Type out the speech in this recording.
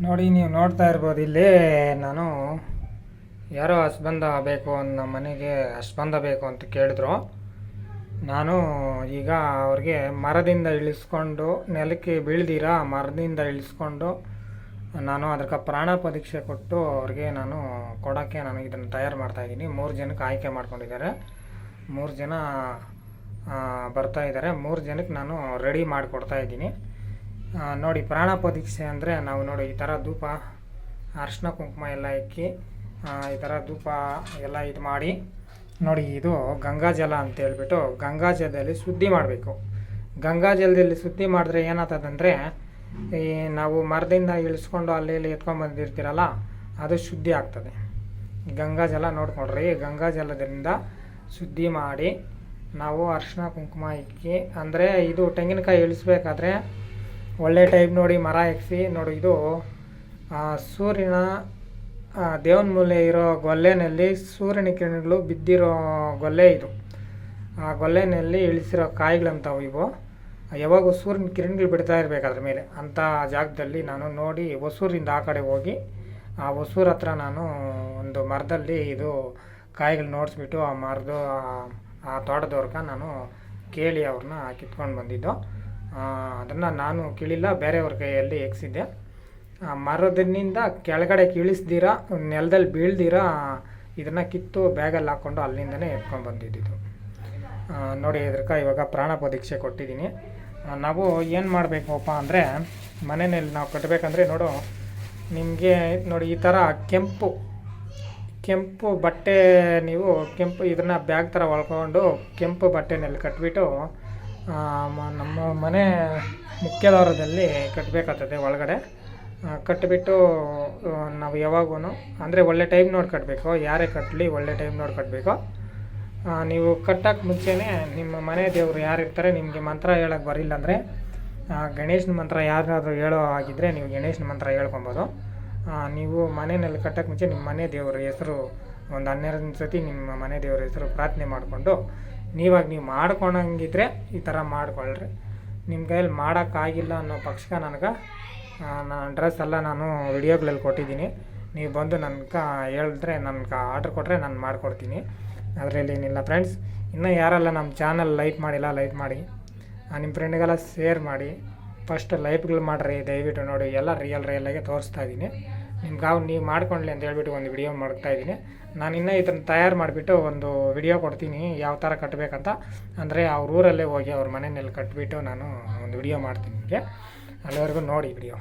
ನೋಡಿ, ನೀವು ನೋಡ್ತಾ ಇರ್ಬೋದು ಇಲ್ಲಿ ನಾನು ಯಾರೋ ಹಸ್ಬಂದ ಬೇಕು ನಮ್ಮ ಮನೆಗೆ ಹಸ್ಬಂದ ಬೇಕು ಅಂತ ಕೇಳಿದ್ರು. ನಾನು ಈಗ ಅವ್ರಿಗೆ ಮರದಿಂದ ಇಳಿಸ್ಕೊಂಡು ನೆಲಕ್ಕೆ ಬೀಳ್ದಿರ ಮರದಿಂದ ಇಳಿಸ್ಕೊಂಡು ನಾನು ಅದಕ್ಕೆ ಪ್ರಾಣ ಪರೀಕ್ಷೆ ಕೊಟ್ಟು ಅವ್ರಿಗೆ ನಾನು ಕೊಡೋಕ್ಕೆ ನಾನು ಇದನ್ನು ತಯಾರು ಮಾಡ್ತಾಯಿದ್ದೀನಿ. 3 ಜನಕ್ಕೆ ಆಯ್ಕೆ ಮಾಡ್ಕೊಂಡಿದ್ದಾರೆ. 3 ಜನ ಬರ್ತಾ ಇದ್ದಾರೆ. 3 ಜನಕ್ಕೆ ನಾನು ರೆಡಿ ಮಾಡಿಕೊಡ್ತಾ ಇದ್ದೀನಿ. ನೋಡಿ, ಪ್ರಾಣ ಪರೀಕ್ಷೆ ಅಂದರೆ ನಾವು ನೋಡಿ ಈ ಥರ ಧೂಪ ಅರಿಶಿನ ಕುಂಕುಮ ಎಲ್ಲ ಇಕ್ಕಿ ಈ ಥರ ಧೂಪ ಎಲ್ಲ ಇದು ಮಾಡಿ ನೋಡಿ, ಇದು ಗಂಗಾಜಲ ಅಂತ ಹೇಳ್ಬಿಟ್ಟು ಗಂಗಾಜಲದಲ್ಲಿ ಶುದ್ಧಿ ಮಾಡಬೇಕು. ಗಂಗಾಜಲದಲ್ಲಿ ಶುದ್ಧಿ ಮಾಡಿದ್ರೆ ಏನಾಗ್ತದಂದರೆ ಈ ನಾವು ಮರದಿಂದ ಇಳಿಸ್ಕೊಂಡು ಅಲ್ಲಿ ಇಲ್ಲಿ ಎತ್ಕೊಂಡ್ಬಂದಿರ್ತೀರಲ್ಲ, ಅದು ಶುದ್ಧಿ ಆಗ್ತದೆ. ಗಂಗಾಜಲ ನೋಡ್ಕೊಳ್ರಿ, ಗಂಗಾಜಲದಿಂದ ಶುದ್ಧಿ ಮಾಡಿ ನಾವು ಅರಿಶಿನ ಕುಂಕುಮ ಇಕ್ಕಿ, ಅಂದರೆ ಇದು ತೆಂಗಿನಕಾಯಿ ಇಳಿಸ್ಬೇಕಾದ್ರೆ ಒಳ್ಳೆ ಟೈಪ್ ನೋಡಿ ಮರ ಎಕ್ಸಿ ನೋಡಿ. ಇದು ಸೂರ್ಯನ ದೇವನ ಮೂಲೆ ಇರೋ ಗೊಲ್ಲೆನಲ್ಲಿ ಸೂರ್ಯನ ಕಿರಣಗಳು ಬಿದ್ದಿರೋ ಗೊಲ್ಲೆ ಇದು. ಆ ಗೊಲ್ಲೆನಲ್ಲಿ ಇಳಿಸಿರೋ ಕಾಯಿಗಳಂತವು ಇವು. ಯಾವಾಗ ಸೂರ್ಯನ ಕಿರಣಗಳು ಬಿಡ್ತಾ ಇರಬೇಕು ಅದ್ರ ಮೇಲೆ, ಅಂಥ ಜಾಗದಲ್ಲಿ ನಾನು ನೋಡಿ ಹೊಸೂರಿಂದ ಆ ಕಡೆ ಹೋಗಿ ಆ ಹೊಸೂರ ಹತ್ರ ನಾನು ಒಂದು ಮರದಲ್ಲಿ ಇದು ಕಾಯಿಗಳು ನೋಡಿಸ್ಬಿಟ್ಟು ಆ ಮರದ ಆ ತೋಟದವ್ರಿಗೆ ನಾನು ಕೇಳಿ ಅವ್ರನ್ನ ಕಿತ್ಕೊಂಡು ಬಂದಿದ್ದು. ಅದನ್ನು ನಾನು ಕೀಳಿಲ್ಲ, ಬೇರೆಯವ್ರ ಕೈಯಲ್ಲಿ ಎಕ್ಸಿದ್ದೆ. ಮರದಿನಿಂದ ಕೆಳಗಡೆ ಕೀಳಿಸ್ದಿರ ನೆಲದಲ್ಲಿ ಬೀಳ್ದಿರ ಇದನ್ನು ಕಿತ್ತು ಬ್ಯಾಗಲ್ಲಿ ಹಾಕ್ಕೊಂಡು ಅಲ್ಲಿಂದನೇ ಎತ್ಕೊಂಡು ಬಂದಿದ್ದು. ನೋಡಿ, ಇದಕ್ಕೆ ಇವಾಗ ಪ್ರಾಣ ಪರೀಕ್ಷೆ ಕೊಟ್ಟಿದ್ದೀನಿ. ನಾವು ಏನು ಮಾಡಬೇಕಪ್ಪ ಅಂದರೆ ಮನೆಯಲ್ಲಿ ನಾವು ಕಟ್ಟಬೇಕಂದ್ರೆ ನೋಡು, ನಿಮಗೆ ನೋಡಿ ಈ ಥರ ಕೆಂಪು ಬಟ್ಟೆ, ನೀವು ಕೆಂಪು ಇದನ್ನು ಬ್ಯಾಗ್ ಥರ ಒಳ್ಕೊಂಡು ಕೆಂಪು ಬಟ್ಟೆನಲ್ಲಿ ಕಟ್ಬಿಟ್ಟು ನಮ್ಮ ಮನೆ ಮುಖ್ಯದ್ವಾರದಲ್ಲಿ ಕಟ್ಟಬೇಕಾಗ್ತದೆ. ಒಳಗಡೆ ಕಟ್ಟಿಬಿಟ್ಟು ನಾವು ಯಾವಾಗೂ ಅಂದರೆ ಒಳ್ಳೆ ಟೈಮ್ ನೋಡಿ ಕಟ್ಟಬೇಕು. ಯಾರೇ ಕಟ್ಟಲಿ ಒಳ್ಳೆ ಟೈಮ್ ನೋಡಿ ಕಟ್ಟಬೇಕು. ನೀವು ಕಟ್ಟೋಕ್ಕೆ ಮುಂಚೆನೇ ನಿಮ್ಮ ಮನೆ ದೇವರು ಯಾರಿರ್ತಾರೆ, ನಿಮಗೆ ಮಂತ್ರ ಹೇಳೋಕ್ಕೆ ಬರಿಲ್ಲ ಅಂದರೆ ಗಣೇಶನ ಮಂತ್ರ ಯಾರಾದರೂ ಹೇಳೋ ಆಗಿದ್ದರೆ ನೀವು ಗಣೇಶನ ಮಂತ್ರ ಹೇಳ್ಕೊಬೋದು. ನೀವು ಮನೆಯಲ್ಲಿ ಕಟ್ಟೋಕ್ಕೆ ಮುಂಚೆ ನಿಮ್ಮ ಮನೆ ದೇವರ ಹೆಸರು ಒಂದು 12 ಸತಿ ನಿಮ್ಮ ಮನೆ ದೇವರ ಹೆಸರು ಪ್ರಾರ್ಥನೆ ಮಾಡಿಕೊಂಡು ನೀವು ಮಾಡ್ಕೊಳಂಗಿದ್ರೆ ಈ ಥರ ಮಾಡ್ಕೊಳ್ರಿ. ನಿಮ್ಮ ಕೈಯಲ್ಲಿ ಮಾಡೋಕ್ಕಾಗಿಲ್ಲ ಅನ್ನೋ ಪಕ್ಷಕ್ಕೆ ನನಗೆ ನಾನು ಅಡ್ರೆಸ್ ಎಲ್ಲ ನಾನು ವಿಡಿಯೋಗಳಲ್ಲಿ ಕೊಟ್ಟಿದ್ದೀನಿ. ನೀವು ಬಂದು ನನಗೆ ಹೇಳಿದ್ರೆ ನನಗೆ ಆರ್ಡ್ರ್ ಕೊಟ್ಟರೆ ನಾನು ಮಾಡಿಕೊಡ್ತೀನಿ. ಅದರಲ್ಲಿ ಏನಿಲ್ಲ ಫ್ರೆಂಡ್ಸ್. ಇನ್ನೂ ಯಾರೆಲ್ಲ ನಮ್ಮ ಚಾನಲ್ ಲೈಕ್ ಮಾಡಿಲ್ಲ, ಲೈಕ್ ಮಾಡಿ, ನಿಮ್ಮ ಫ್ರೆಂಡ್ಗೆಲ್ಲ ಶೇರ್ ಮಾಡಿ. ಫಸ್ಟ್ ಲೈಕ್ಗಳು ಮಾಡಿರಿ ದಯವಿಟ್ಟು. ನೋಡಿ, ಎಲ್ಲ ರಿಯಲಾಗೆ ತೋರಿಸ್ತಾ ಇದ್ದೀನಿ. ನಿಮ್ಗೆ ನೀವು ಮಾಡ್ಕೊಳ್ಳಿ ಅಂತ ಹೇಳ್ಬಿಟ್ಟು ಒಂದು ವಿಡಿಯೋ ಮಾಡ್ತಾಯಿದ್ದೀನಿ. ನಾನು ಇನ್ನೂ ಇದನ್ನು ತಯಾರು ಮಾಡಿಬಿಟ್ಟು ಒಂದು ವಿಡಿಯೋ ಕೊಡ್ತೀನಿ ಯಾವ ಥರ ಕಟ್ಟಬೇಕಂತ. ಅಂದರೆ ಅವ್ರ ಊರಲ್ಲೇ ಹೋಗಿ ಅವ್ರ ಮನೆಯಲ್ಲಿ ಕಟ್ಟಿಬಿಟ್ಟು ನಾನು ಒಂದು ವಿಡಿಯೋ ಮಾಡ್ತೀನಿ ನಿಮಗೆ. ಅಲ್ಲಿವರೆಗೂ ನೋಡಿ ವಿಡಿಯೋ.